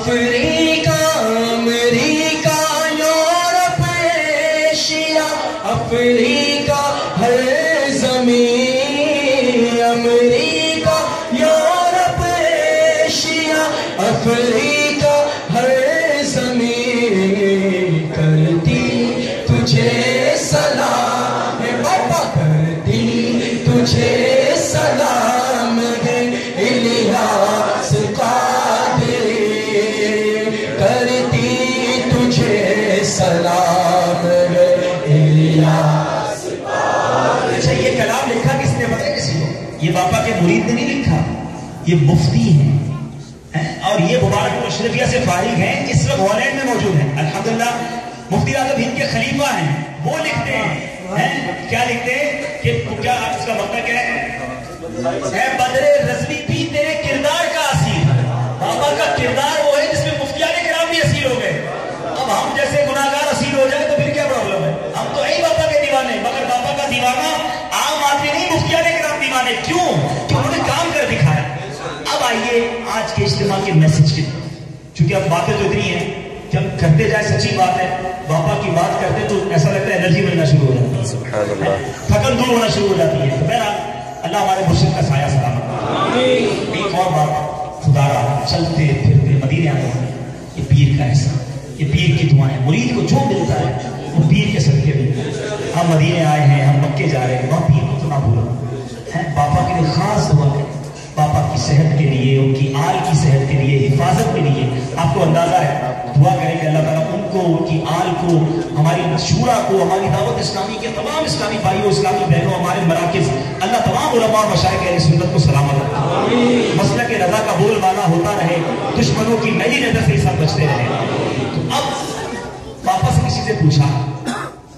افریقہ امریکہ Europe Asia افریقہ ہر زمین امریکہ Europe Asia افریقہ ہر زمین کرتی تجھے سلام ہے بابا کرتی تجھے سلام ہے الیاس قادری کرتی تجھے سلام ہے الیاس قادری. اچھا یہ کلام لکھا کس نے پتہ ہے کسی کو؟ یہ باپا کے مرید نے نہیں لکھا، یہ مفتی ہیں اور یہ مبارک مشرفیہ سے فارغ ہیں، اس وقت ہالینڈ میں موجود ہیں الحمدللہ. مفتی اعظم ہند کے خلیفہ ہیں، وہ لکھتے ہیں کیا لکھتے ہیں کہ کیا اس کا مطلب کیا ہے؟ اے بدر رضوی بھی تیرے کردار کا اسیر. بابا کا کردار وہ ہے جس میں مفتیان کرام بھی اسیر ہو گئے. اب ہم جیسے گناہگار اسیر ہو جائے تو پھر کیا پرابلم ہے؟ ہم تو یہی بابا کے دیوانے، مگر بابا کا دیوانہ عام آدمی نہیں، مفتیان کرام دیوانے. کیوں؟ کہ انہوں نے کام کر دکھایا. اب آئیے آج کے اجتماع کے میسج کے، چونکہ اب باتیں تو اتنی ہیں کہ ہم کرتے جائیں، سچی بات ہے بابا کی بات کرتے تو ایسا لگتا ہے انرجی ملنا شروع ہو جاتی ہے، سبحان اللہ، تھکن دور ہونا شروع ہو جاتی ہے. تو بہرحال اللہ ہمارے مرشد کا سایہ سلامت. ایک اور بات خدا رہا، چلتے پھرتے مدینے آتے ہیں، یہ پیر کا ایسا، یہ پیر کی دعائیں، مرید کو جو ملتا ہے وہ پیر کے صدقے ملتا ہے. ہم مدینے آئے ہیں، ہم مکے جا رہے ہیں، وہاں پیر کو تو نہ بھولو، باپا کے لیے خاص دعا کریں، باپا کی صحت کے لیے، ان کی آل کی صحت کے لیے، حفاظت کے لیے. آپ کو اندازہ ہے، دعا کریں کہ اللہ تعالیٰ ان کو، ان کی آل کو، ہماری شورا کو، ہماری دعوت اسلامی کے تمام اسلامی بھائیوں، اسلامی بہنوں، ہمارے مراکز، اللہ تمام علماء اور مشائخ اہل سنت کو سلامت رکھے. مسلک رضا کا بول بالا ہوتا رہے، دشمنوں کی میلی نظر سے سب بچتے رہے. تو اب پاپا سے کسی سے پوچھا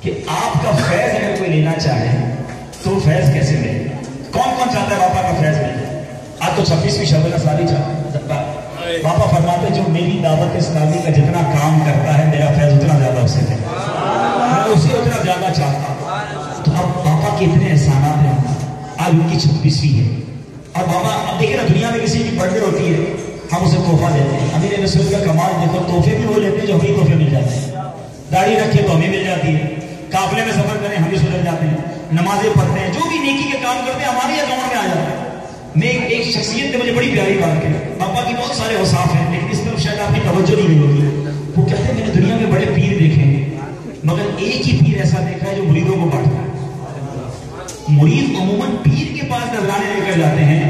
کہ آپ کا فیض اگر کوئی لینا چاہے تو فیض کیسے ملے؟ کون کون چاہتا ہے پاپا کا فیض ملے؟ آج تو 26ویں شب ساری چاہتے ہیں. پاپا فرماتے جو میری دعوت اسلامی کا جتنا کام کرتا ہے میرا فیض اتنا زیادہ اسے ہے، میں اسے اتنا زیادہ چاہتا ہوں. تو اب پاپا کے اتنے احسانات ہیں. آج ان کی 26ویں ہے اور بابا اب دیکھیں نا، دنیا میں کسی کی برتھ ڈے ہوتی ہے ہم اسے تحفہ دیتے ہیں. امیر رسول کا کمال دیکھو، تحفے بھی وہ لیتے ہیں جو ہمیں تحفے مل جاتے ہیں. داڑھی رکھے تو ہمیں مل جاتی ہے، قافلے میں سفر کریں ہمیں سدھر جاتے ہیں، نمازیں پڑھتے ہیں، جو بھی نیکی کے کام کرتے ہیں ہمارے اکاؤنٹ میں آ جاتے ہیں. میں ایک شخصیت نے مجھے بڑی پیاری بات کی، پاپا کی بہت سارے اوصاف ہیں لیکن اس طرف شاید آپ کی توجہ نہیں ہوئی ہوگی. وہ کہتے ہیں میں نے دنیا میں بڑے پیر دیکھے ہیں مگر ایک ہی پیر ایسا دیکھا ہے جو مریدوں کو بانٹتا ہے. مرید عموماً پیر کے پاس نذرانے لے کر جاتے ہیں،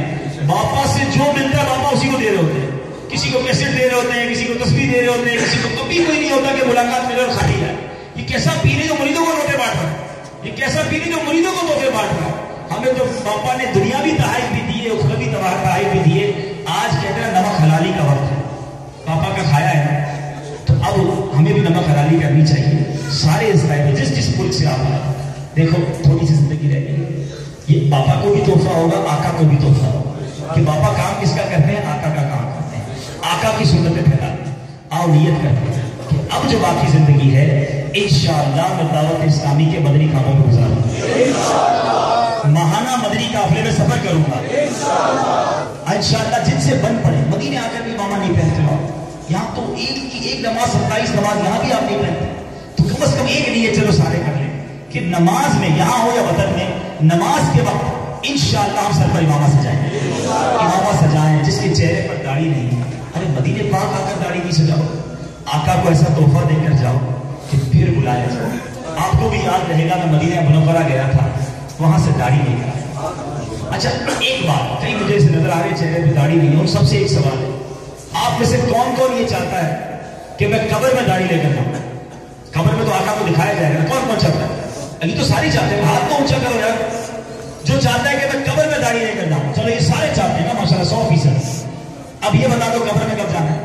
باپا سے جو ملتا ہے باپا اسی کو دے رہے ہوتے ہیں. کسی کو کیسٹ دے رہے ہوتے ہیں، کسی کو تسبیح دے رہے ہوتے ہیں، کسی کو کبھی کوئی نہیں ہوتا کہ ملاقات ملے اور خالی جائے. یہ کیسا پیر ہے جو مریدوں کو روٹے بانٹ رہا ہے؟ یہ کیسا پیر ہے جو مریدوں کو تحفے بانٹ رہا ہے؟ ہمیں تو پاپا نے دنیاوی تحائف بھی دیے، اخروی تحائف بھی دیے. آج کہتے ہیں نمک حلالی کا وقت ہے، پاپا کا کھایا ہے تو اب ہمیں بھی نمک حلالی کرنی چاہیے. سارے اسرائیل جس جس ملک سے آپ آئے، دیکھو تھوڑی سی زندگی رہ گئی. یہ پاپا کو بھی تحفہ ہوگا، آقا کو بھی تحفہ ہوگا کہ پاپا کام کس کا کرتے ہیں؟ آقا کا کام کرتے ہیں، آقا کی سنتیں پھیلاتے ہیں. آؤ نیت کرتے ہیں کہ اب جو باقی زندگی ہے انشاءاللہ میں دعوت اسلامی کے مدنی کاموں میں گزاروں گا، ماہانہ مدنی قافلے میں سفر کروں گا انشاءاللہ. جن سے بن پڑے مدینے آ کر بھی ماما نہیں پہنتے ہو، یہاں تو ایک نماز 27 نماز یہاں بھی آپ نہیں پہنتے تو کم از کم ایک نیت چلو سارے کر لیں کہ نماز میں یہاں ہو یا وطن میں، نماز کے وقت انشاءاللہ ہم سر پر امامہ سجائیں، امامہ سجائیں. جس کے چہرے پر داڑھی نہیں ہے، ارے مدینے پاک آ کر داڑھی نہیں سجاؤ، آقا کو ایسا تحفہ دے کر جاؤ کہ پھر بلایا جاؤ. آپ کو بھی یاد رہے گا میں مدینہ منورہ گیا تھا، وہاں سے داڑھی نہیں کرا. اچھا ایک بات، کئی مجھے اسے نظر آ رہے چہرے پہ داڑھی نہیں ہے، ان سب سے ایک سوال ہے، آپ میں سے کون کون یہ چاہتا ہے کہ میں قبر میں داڑھی لے کر جاؤں؟ قبر میں تو آقا کو دکھایا جائے گا، کون کون چاہتا ہے؟ ابھی تو سارے چاہتے ہیں، ہاتھ کو اونچا کرو یار جو چاہتا ہے کہ میں قبر میں داڑھی لے کر جاؤں. چلو یہ سارے چاہتے ہیں نا ماشاءاللہ 100%. اب یہ بتا دو قبر میں کب جانا ہے؟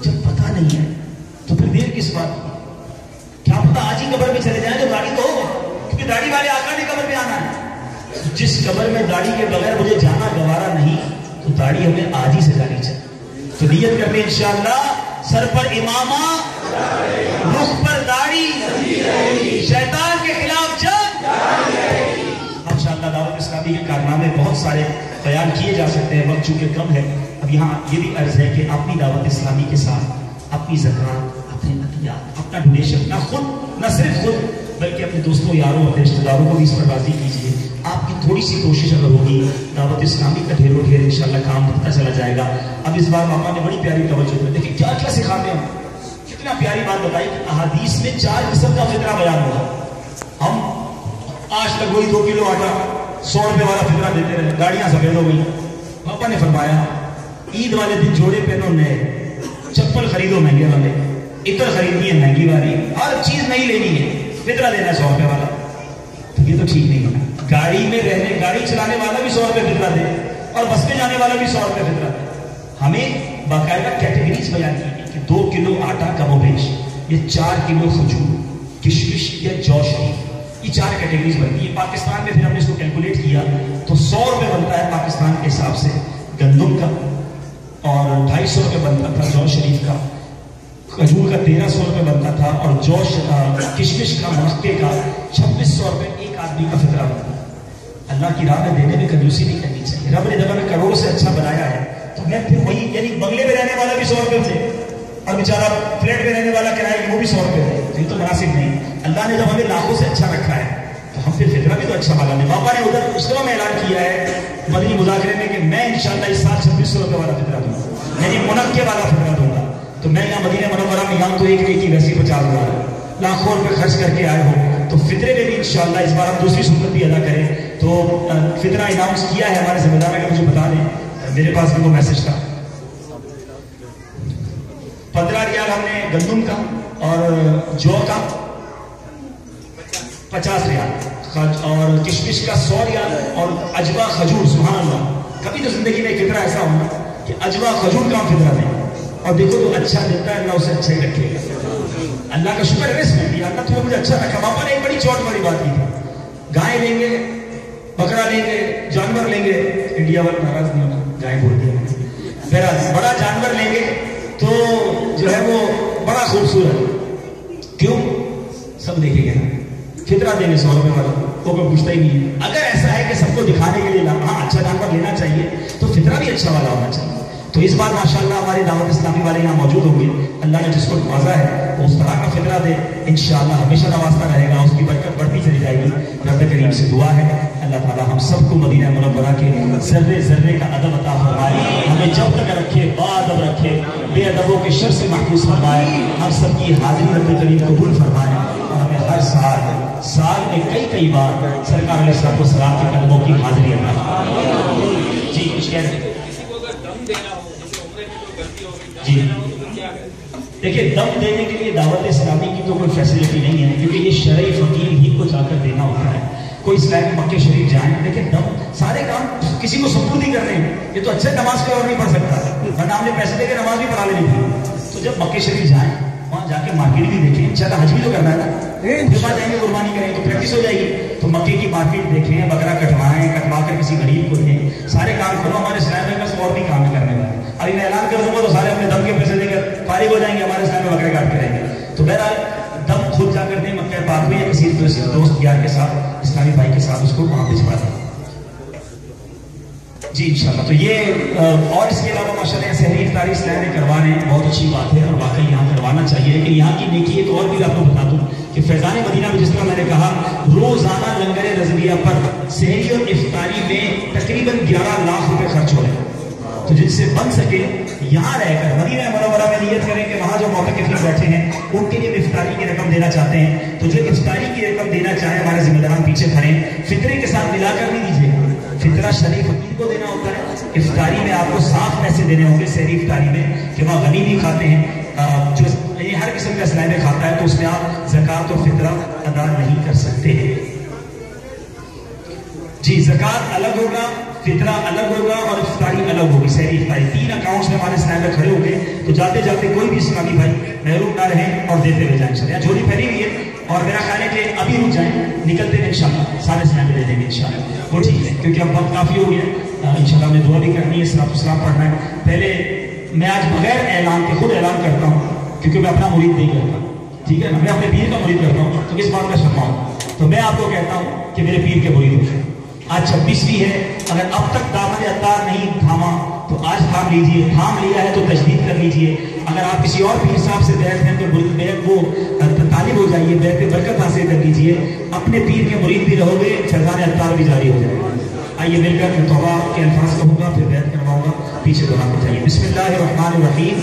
جب پتہ نہیں ہے تو پھر دیر کس بات کی؟ کیا پتہ آج ہی قبر میں چلے جائیں تو داڑھی تو ہو، کیونکہ داڑھی والے آقا نے قبر میں آنا ہے. جس قبر میں داڑھی کے بغیر مجھے جانا گوارا نہیں تو داڑھی ہمیں آج ہی سے جانی چاہیے. تو نیت کرتے انشاءاللہ سر پر امامہ، رخ پر داڑھی، شیطان کے خلاف جنگ. انشاءاللہ دعوت اسلامی کے کارنامے بہت سارے بیان کیے جا سکتے ہیں، وقت چونکہ کم ہے. اب یہاں یہ بھی عرض ہے کہ اپنی دعوت اسلامی کے ساتھ اپنی زکوٰۃ، اپنے عطیات، اپنا ڈونیشن، نہ صرف خود بلکہ اپنے دوستوں، یاروں، اپنے رشتہ داروں کو بھی اس پر راضی کیجیے. آپ کی تھوڑی سی کوشش اگر ہوگی دعوت اسلامی کا ڈھیر و ڈھیر انشاءاللہ کام بڑھتا چلا جائے گا. اب اس بار پاپا نے بڑی پیاری توجہ دی. دیکھیں کیا کیا سکھاتے ہیں، کتنا پیاری بات بتائی کہ احادیث میں 4 قسم کا فطرہ بیان ہوا. ہم آج تک وہی 2 کلو آٹا 100 روپے والا فطرہ دیتے رہے، گاڑیاں سفید ہو گئی. پاپا نے فرمایا عید والے دن جوڑے پہنو نئے، چپل خریدو مہنگے والے، عطر خریدنی ہے مہنگی والی، ہر چیز نہیں لینی ہے، فطرہ دینا ہے 100 روپے والا. تو یہ تو ٹھیک نہیں ہونا. گاڑی میں رہنے، گاڑی چلانے والا بھی 100 روپے فطرہ دے اور بس میں جانے والا بھی 100 روپے فطرہ دے. ہمیں باقاعدہ کیٹیگریز بیان کی گئی کہ 2 کلو آٹا کم و بیش، یہ 4 کلو کھجور، کشمش یا جو شریف، یہ 4 کیٹیگریز بنتی ہے. پاکستان میں پھر ہم نے اس کو کیلکولیٹ کیا تو 100 روپے بنتا ہے پاکستان کے حساب سے گندم کا، اور 250 روپے بنتا تھا جو شریف کا، کھجور کا 1300 روپے بنتا تھا، اور جو کشمش کا، مرقے کا 2600 روپے ایک آدمی کا فطرہ بنتا. اللہ کی راہ میں دینے میں کنجوسی نہیں کرنی چاہیے. رب نے جب ہمیں کروڑوں سے اچھا بنایا ہے تو میں پھر وہی، یعنی بنگلے میں رہنے والا بھی 100 روپے دے اور بیچارہ فلیٹ میں رہنے والا کرائے وہ بھی 100 روپے دے، یہ تو مناسب نہیں. اللہ نے جب ہمیں لاکھوں سے اچھا رکھا ہے تو ہم پھر فطرہ بھی تو اچھا والا نہیں. پاپا نے ادھر اجتماع میں اعلان کیا ہے مدنی مذاکرے میں کہ میں انشاءاللہ اس سال 2600 روپے والا فطرہ دوں گا، یعنی منقے والا فطرہ دوں گا. تو میں یہاں مدینہ منورہ میں یہاں تو ایک کی ویسی 50,000 لاکھوں روپے خرچ کر کے آئے ہو، تو فطرے میں بھی انشاءاللہ اس بار ہم دوسری سنت بھی ادا کریں. تو فطرہ اناؤنس کیا ہے ہمارے ذمہ دار نے، مجھے بتا دیں. میرے پاس بھی وہ میسج تھا. 15 ریال ہم نے گندم کا اور جو کا 50 ریال اور کشمش کا 100 ریال اور اجوا کھجور. سبحان اللہ، کبھی تو زندگی میں فطرہ ایسا ہونا کہ اجوا کھجور کا فطرہ دیں. اور دیکھو تو اچھا دیتا ہے اللہ اسے اچھا ہی رکھے گا. اللہ کا شکر ہے اس میں بھی، اللہ تمہیں مجھے اچھا رکھا. پاپا نے ایک بڑی چوٹ والی بات کی تھی، گائے لیں گے، بکرا لیں گے، جانور لیں گے. انڈیا والے ناراض نہیں ہونا، گائے بول دیا. بہرحال بڑا جانور لیں گے تو جو ہے وہ بڑا خوبصورت، کیوں سب دیکھیں گے فطرہ دیں گے 100 روپے والا، وہ کوئی پوچھتا ہی نہیں ہے. اگر ایسا ہے کہ سب کو دکھانے کے لیے ہاں اچھا جانور لینا چاہیے تو فطرہ بھی اچھا والا ہونا چاہیے. تو اس بار ماشاءاللہ ہماری دعوت اسلامی والے یہاں موجود ہوں گے. اللہ نے جس کو نوازا ہے وہ اس طرح کا فطرہ دے، انشاءاللہ ہمیشہ نوازتا رہے گا، اس کی برکت بڑھتی چلی جائے گی. رب کریم سے دعا ہے اللہ تعالیٰ ہم سب کو مدینہ منورہ کے ذرے ذرے کا ادب عطا فرمائے، ہمیں جب تک رکھے، باادب رکھے، بے ادبوں کے شر سے محفوظ فرمائے. ہم سب کی حاضری رب کریم قبول فرمائے اور ہمیں ہر سال میں کئی بار سرکار علیہ السلام کے قدموں کی حاضری عطا فرمائے. جی کچھ کہہ رہے ہیں؟ جی دیکھیے، دم دینے کے لیے دعوت اسلامی کی تو کوئی فیسلٹی نہیں ہے، کیونکہ یہ شرعی فقیر ہی کو جا کر دینا ہوتا ہے. کوئی اسلامی مکہ شریف جائیں، دیکھیں دم سارے کام کسی کو سپرد ہی کر رہے ہیں. یہ تو اچھے نماز پہ اور نہیں پڑھ سکتا، ورنہ ہم نے پیسے دے کے نماز بھی پڑھا لینی تھی. تو جب مکہ شریف جائیں وہاں جا کے مارکیٹ بھی دیکھیں، انشاءاللہ حج بھی تو کرنا ہے نا، پھر بعد جائیں گے قربانی کریں تو پریکٹس ہو جائے گی. تو مکے کی مارکیٹ دیکھیں، بکرا کٹوائیں، کٹوا کر کسی غریب کو دیں، سارے کام کرو. ہمارے اسلام میں بس اور بھی کام کرنے والے. ابھی میں اعلان کر دوں گا تو سارے اپنے دم کے پیسے دے کر فارغ ہو جائیں گے، ہمارے اسلام میں بکرے کاٹ کے رہیں گے. تو بہرحال دم خود جا کر دیں مکہ پاک میں یا کسی دوست یار کے ساتھ، اسلامی بھائی کے ساتھ اس کو وہاں پہ چھپا دیں. جی انشاءاللہ. تو یہ اور اس کے علاوہ ماشاءاللہ سحری افطاری اسلام میں کروا رہے ہیں، بہت اچھی بات ہے اور واقعی یہاں کروانا چاہیے. کہ یہاں کی نیکی ایک اور بھی آپ کو بتا دوں کہ فیضان مدینہ میں جس طرح میں نے کہا روزانہ لنگر رضویہ پر سحری اور افطاری میں تقریباً 11 لاکھ روپے خرچ ہو رہے ہیں. تو جن سے بن سکے یہاں رہ کر مدینہ منورہ میں نیت کریں کہ وہاں جو معتکفین بیٹھے ہیں ان کے لیے افطاری کی رقم دینا چاہتے ہیں تو جو افطاری کی رقم دینا چاہے ہمارے ذمہ داران پیچھے کھڑے ہیں. فطرے کے ساتھ ملا کر نہیں دیجیے، فطرہ شریف فقیر کو دینا ہوتا ہے. افطاری میں آپ کو صاف پیسے دینے ہوں گے سحری افطاری میں کہ وہاں غنی بھی کھاتے ہیں، جو ہر قسم کا اسلام میں کھاتا ہے تو اس میں آپ زکوٰۃ و فطرہ ادا نہیں کر سکتے. جی زکوٰۃ الگ ہوگا، فطرہ الگ ہوگا اور افطاری الگ ہوگی. سحری افطاری 3 اکاؤنٹس میں ہمارے اسلام میں کھڑے ہو گئے. تو جاتے جاتے کوئی بھی اسلامی بھائی محروم نہ رہیں اور دیتے ہوئے جائیں. یہاں جھولی پھیلی ہوئی ہے اور میرا خیال ہے کہ ابھی رک جائیں، نکلتے ہیں انشاءاللہ سارے اسلام میں دے دیں گے انشاءاللہ. وہ ٹھیک ہے کیونکہ اب وقت کافی ہو گیا. انشاءاللہ ہمیں دعا بھی کرنی ہے، صلاۃ والسلام پڑھنا ہے. پہلے میں آج بغیر اعلان کے خود اعلان کرتا ہوں کیونکہ میں اپنا مرید نہیں کرتا، ٹھیک ہے نا، میں اپنے پیر کا مرید کرتا ہوں تو کس بات کا شرما ہوں. تو میں آپ کو کہتا ہوں کہ میرے پیر کے مرید ہو. آج 26ویں ہے. اگر اب تک دامن عطار نہیں تھاما تو آج تھام لیجئے. تھام لیا ہے تو تجدید کر لیجئے. اگر آپ کسی اور پیر صاحب سے بیعت ہیں تو بیعت وہ طالب ہو جائیے, بیعت برکت حاصل کر لیجئے. اپنے پیر کے مرید بھی رہو گے, فیضان عطار بھی جاری ہو جائے گا. آئیے مل کر میں توبہ کے الفاظ کہوں گا, پھر بیعت کرواؤں گا. پیچھے دعا کو چاہیے. بسم اللہ الرحمن الرحیم.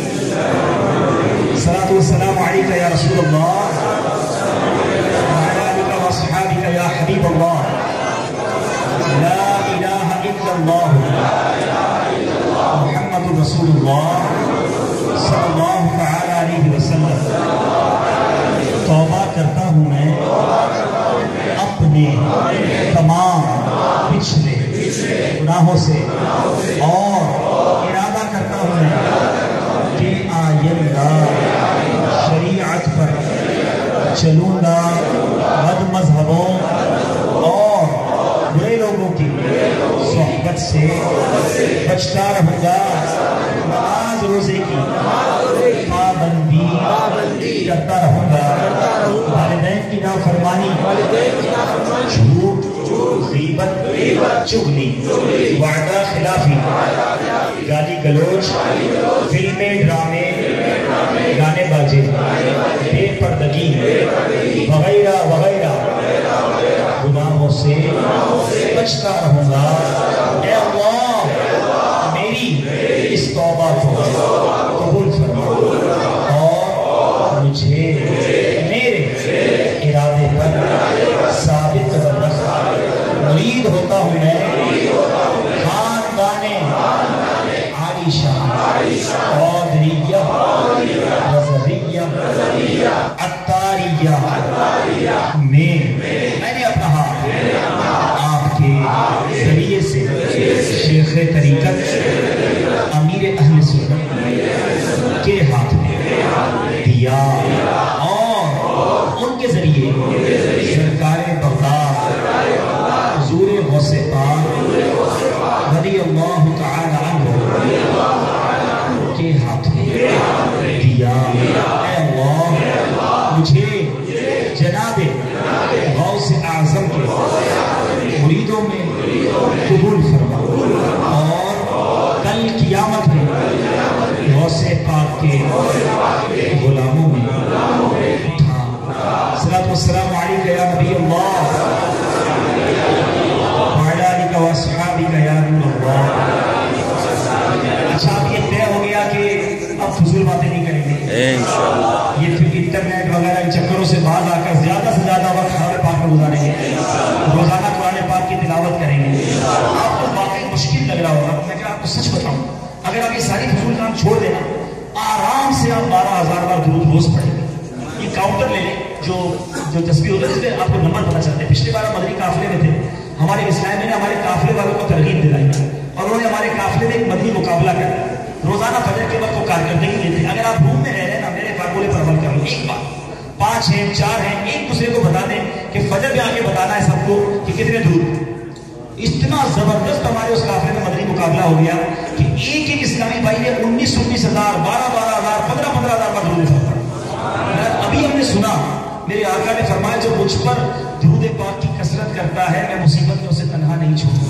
الصلاۃ والسلام علیک یا رسول اللہ وعلی آلک واصحابک یا حبیب اللہ. لا الہ الا اللہ محمد رسول اللہ صلی اللہ تعالی علیہ وسلم. توبہ کرتا ہوں میں اپنے تمام پچھلے گناہوں سے اور ارادہ کرتا ہوں میں کہ آئندہ شریعت پر چلوں گا, بد مذہبوں اور برے لوگوں کی صحبت سے بچتا رہوں گا. نماز روزے کی پابندی کرتا رہوں گا. والدین کی نافرمانی, جھوٹ, غیبت, چغلی, وعدہ خلافی, گالی گلوچ, فلمیں, ڈرامے, گانے باجے, بے پردگی وغیرہ وغیرہ گناہوں سے بچتا رہوں گا. اے اللہ میری اس توبہ کو قبول فرما اور مجھے میرے ارادے پر ثابت قدم رکھ. مرید ہوتا ہوں میں خاندان عائشہ قادریہ رضویہ عطاریہ میں نے اپنا ہاتھ آپ کے ذریعے سے شیخ طریقت امیر اہل سنت کے ہاتھ میں دیا اور ان کے ذریعے سرکار بغداد حضور غوث پاک رضی اللہ تعالی عنہ کے ہاتھ میں دیا. اے اللہ مجھے جناب غوث اعظم کے مریدوں میں قبول فرما اور کل قیامت میں غوث پاک کے غلاموں میں اٹھا. الصلاۃ والسلام علیک یا نبی اللہ وعلی آلک واصحابک یا نور اللہ. اچھا اب یہ طے ہو گیا کہ اب فضول باتیں نہیں کریں گے انشاءاللہ. یہ پھر انٹرنیٹ وغیرہ ان چکروں سے باز آ کر زیادہ سے زیادہ وقت قرآن پاک میں گزاریں گے, روزانہ قرآن پاک کی تلاوت کریں گے. آپ کو واقعی مشکل لگ رہا ہوگا, میں کہ آپ کو سچ بتاؤں اگر آپ یہ ساری فضول کام چھوڑ دینا آرام سے آپ 12,000 بار درود روز پڑھیں گے. یہ کاؤنٹر لے لیں جو تسبیح ہوتا ہے, جس پہ آپ کو نمبر پتہ چلتے ہیں. پچھلی بار ہم مدنی قافلے میں تھے, ہمارے اسلام نے ہمارے قافلے والوں کو ترغیب دلائی اور انہوں نے ہمارے قافلے میں ایک مدنی مقابلہ کیا. روزانہ فجر کے وقت کو کارکردگی دیتے ہیں. اگر آپ روم میں رہ رہے ہیں نا, میرے فارمولے پر عمل کر لو. ایک بار 5 ہیں 4 ہیں, ایک دوسرے کو بتا دیں کہ فجر میں آ کے بتانا ہے سب کو کہ کتنے دور. اتنا زبردست ہمارے اس قافلے میں مدنی مقابلہ ہو گیا کہ ایک ایک اسلامی بھائی نے 19,000 12,000 15,000 بار درود پڑھا. ابھی ہم نے سنا میرے آقا نے فرمایا جو مجھ پر درود پاک کی کثرت کرتا ہے میں مصیبت میں اسے تنہا نہیں چھوڑوں.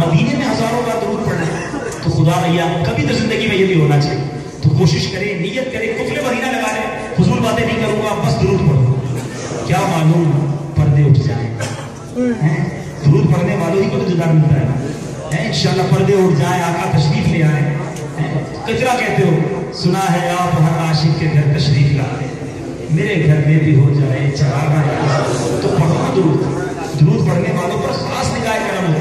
مدینے میں ہزاروں بار درود پڑھ رہے ہیں تو خدا بھیا کبھی تو زندگی میں یہ بھی ہونا چاہیے. تو کوشش کریں, نیت کریں, قفل مدینہ لگا لیں. فضول باتیں نہیں کروں گا, بس درود پڑھو. کیا معلوم پردے اٹھ جائیں. درود پڑھنے والوں ہی کو تو جدا ملتا ہے. انشاءاللہ پردے اٹھ جائیں, آقا تشریف لے آئیں. کتنا کہتے ہو, سنا ہے آپ ہر عاشق کے گھر تشریف لائیں, میرے گھر میں بھی ہو جائے چراغاں. تو پڑھو درود پڑھنے والوں پر خاص نگاہ کرم ہو.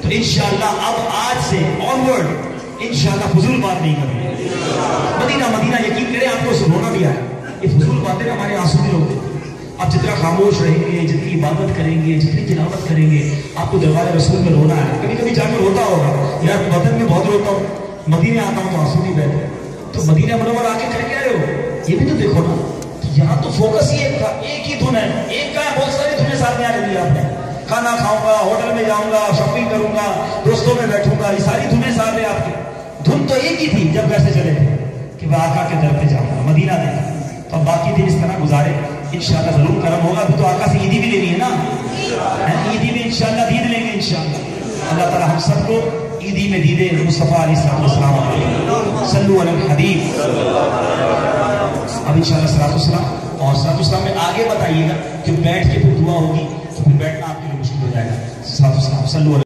تو انشاءاللہ اب آج سے آنورڈ انشاءاللہ فضول بات نہیں کریں. مدینہ یقین کریں آپ کو رونا بھی آئے. یہ فضول باتیں ہمارے آنسو بھی روکتے. آپ جتنا خاموش رہیں گے, جتنی عبادت کریں گے, جتنی تلاوت کریں گے, آپ کو دربار رسول میں رونا ہے. کبھی کبھی جا کے روتا ہوگا, یار وطن میں بہت روتا ہوں, مدینے آتا ہوں تو آنسو نہیں بہتے. تو مدینہ منور آ کے کر کے آئے ہو, یہ بھی تو دیکھو نا. یہاں تو فوکس ہی ایک تھا, ایک ہی دھن ہے. ایک کا بہت ساری دھنیں ساتھ میں آ رہی آپ نے. کھانا کھاؤں گا, ہوٹل میں جاؤں گا, شاپنگ کروں گا, دوستوں میں بیٹھوں گا, یہ ساری دھنیں ساتھ ہیں آپ کے. دھن تو ایک ہی تھی جب گھر سے چلے تھے کہ وہ آقا کے در پہ جاؤں گا, مدینہ دیکھا. تو اب باقی دن اس طرح گزارے, انشاءاللہ ضرور کرم ہوگا. ابھی تو آقا سے عیدی بھی لینی ہے نا, عیدی بھی انشاءاللہ عید لیں گے انشاءاللہ. اللہ تعالیٰ ہم سب کو عیدی میں دیدے مصطفیٰ علیہ السلام صلو علی الحبیب. اب انشاءاللہ صلاۃ والسلام، اور صلاۃ والسلام میں آگے بتائیے گا کہ بیٹھ کے پھر دعا ہوگی تو پھر بیٹھنا آپ کے لیے مشکل ہو جائے گا. صلاۃ والسلام صلو علی